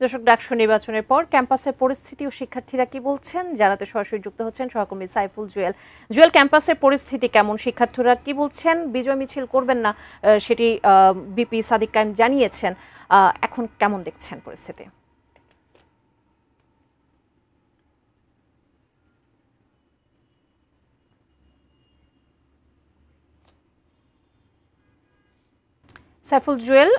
দর্শক, ডাকসু নির্বাচনের পর ক্যাম্পাসের পরিস্থিতি ও শিক্ষার্থীরা কি বলছেন জানাতে সরাসরি যুক্ত হচ্ছেন সহকর্মী সাইফুল জুয়েল। জুয়েল, ক্যাম্পাসের পরিস্থিতি কেমন, শিক্ষার্থীরা কি বলছেন? বিজয় মিছিল করবেন না সেটি বিপি সাদিক কায়েম জানিয়েছেন। এখন কেমন দেখছেন পরিস্থিতি? সাইফুল জুয়েল,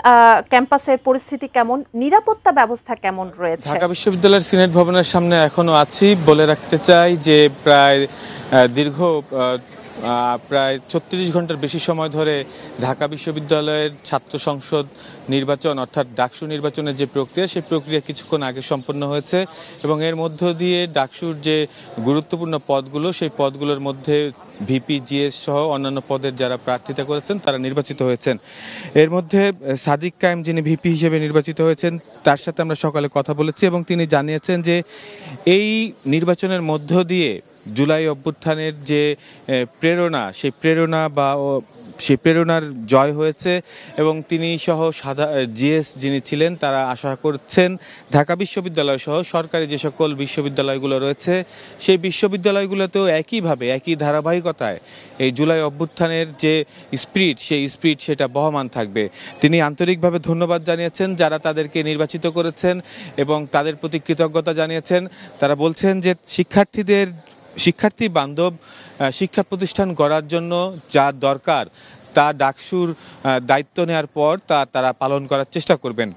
ক্যাম্পাসের পরিস্থিতি কেমন, নিরাপত্তা ব্যবস্থা কেমন রয়েছে? ঢাকা বিশ্ববিদ্যালয়ের সিনেট ভবনের সামনে এখনো আছি। বলে রাখতে চাই যে দীর্ঘ প্রায় ৩৬ ঘন্টার বেশি সময় ধরে ঢাকা বিশ্ববিদ্যালয়ের ছাত্র সংসদ নির্বাচন অর্থাৎ ডাকসু নির্বাচনের যে প্রক্রিয়া, সেই প্রক্রিয়া কিছুক্ষণ আগে সম্পন্ন হয়েছে এবং এর মধ্য দিয়ে ডাকসুর যে গুরুত্বপূর্ণ পদগুলো, সেই পদগুলোর মধ্যে ভিপি, জিএস সহ অন্যান্য পদের যারা প্রার্থিতা করেছেন তারা নির্বাচিত হয়েছেন। এর মধ্যে সাদিক কায়েম, যিনি ভিপি হিসেবে নির্বাচিত হয়েছেন, তার সাথে আমরা সকালে কথা বলেছি এবং তিনি জানিয়েছেন যে এই নির্বাচনের মধ্য দিয়ে জুলাই অভ্যুত্থানের যে প্রেরণা, সেই প্রেরণার জয় হয়েছে এবং তিনি সহ জিএস যিনি ছিলেন তারা আশা করছেন ঢাকা বিশ্ববিদ্যালয় সহ সরকারি যে সকল বিশ্ববিদ্যালয়গুলো রয়েছে সেই বিশ্ববিদ্যালয়গুলোতেও একইভাবে একই ধারাবাহিকতায় এই জুলাই অভ্যুত্থানের যে স্পিরিট সেটা বহমান থাকবে। তিনি আন্তরিকভাবে ধন্যবাদ জানিয়েছেন যারা তাদেরকে নির্বাচিত করেছেন এবং তাদের প্রতি কৃতজ্ঞতা জানিয়েছেন। তারা বলছেন যে শিক্ষার্থী বান্ধব শিক্ষা প্রতিষ্ঠান গড়ার জন্য যা দরকার তা ডাকসুর দায়িত্ব নেওয়ার পর তারা পালন করার চেষ্টা করবেন।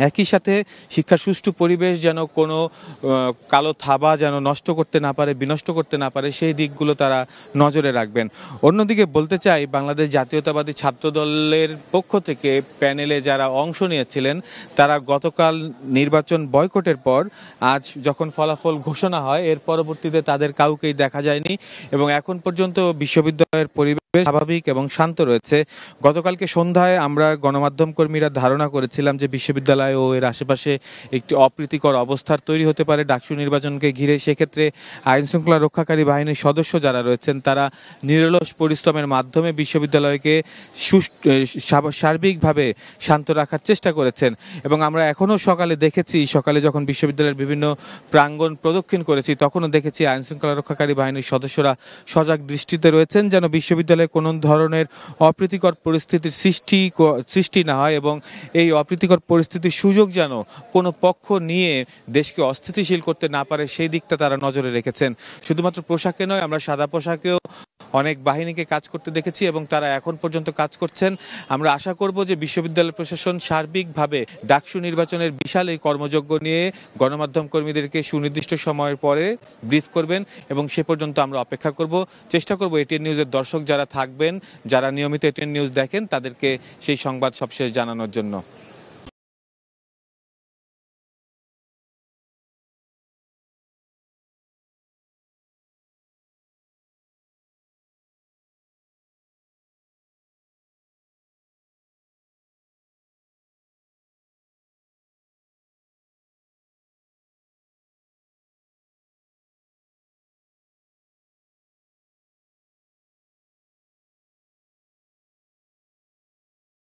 একই সাথে শিক্ষার সুষ্ঠু পরিবেশ যেন কোনো কালো থাবা যেন নষ্ট করতে না পারে, বিনষ্ট করতে না পারে, সেই দিকগুলো তারা নজরে রাখবেন। অন্যদিকে বলতে চাই, বাংলাদেশ জাতীয়তাবাদী ছাত্র দলের পক্ষ থেকে প্যানেলে যারা অংশ নিয়েছিলেন তারা গতকাল নির্বাচন বয়কটের পর আজ যখন ফলাফল ঘোষণা হয় এর পরবর্তীতে তাদের কাউকেই দেখা যায়নি এবং এখন পর্যন্ত বিশ্ববিদ্যালয়ের পরিবেশ স্বাভাবিক এবং শান্ত রয়েছে। গতকালকে সন্ধ্যায় আমরা গণমাধ্যম কর্মীরা ধারণা করেছিলাম যে বিশ্ববিদ্যালয় ও এর আশেপাশে একটি অপ্রীতিকর অবস্থার তৈরি হতে পারে ডাকসু নির্বাচনকে ঘিরে। সেক্ষেত্রে আইন শৃঙ্খলা রক্ষাকারী বাহিনীর সদস্য যারা রয়েছেন তারা নিরলস পরিশ্রমের মাধ্যমে বিশ্ববিদ্যালয়কে সার্বিকভাবে শান্ত রাখার চেষ্টা করেছেন এবং আমরা এখনও সকালে যখন বিশ্ববিদ্যালয়ের বিভিন্ন প্রাঙ্গণ প্রদক্ষিণ করেছি তখনও দেখেছি আইন শৃঙ্খলা রক্ষাকারী বাহিনীর সদস্যরা সজাগ দৃষ্টিতে রয়েছেন যেন বিশ্ববিদ্যালয়ে কোনো ধরনের অপ্রীতিকর পরিস্থিতির সৃষ্টি না হয় এবং এই অপ্রীতিকর পরিস্থিতির সুযোগ যেন কোনো পক্ষ নিয়ে দেশকে অস্থিতিশীল করতে না পারে, সেই দিকটা তারা নজরে রেখেছেন। শুধুমাত্র পোশাকে নয়, আমরা সাদা পোশাকেও অনেক বাহিনীকে কাজ করতে দেখেছি এবং তারা এখন পর্যন্ত কাজ করছেন। আমরা আশা করব যে বিশ্ববিদ্যালয় প্রশাসন সার্বিকভাবে ডাকসু নির্বাচনের বিশাল এই কর্মযজ্ঞ নিয়ে গণমাধ্যম কর্মীদেরকে সুনির্দিষ্ট সময়ের পরে ব্রিফ করবেন এবং সে পর্যন্ত আমরা অপেক্ষা করব। চেষ্টা করব এটিএন নিউজের দর্শক যারা থাকবেন, যারা নিয়মিত এটিএন নিউজ দেখেন, তাদেরকে সেই সংবাদ সবশেষ জানানোর জন্য।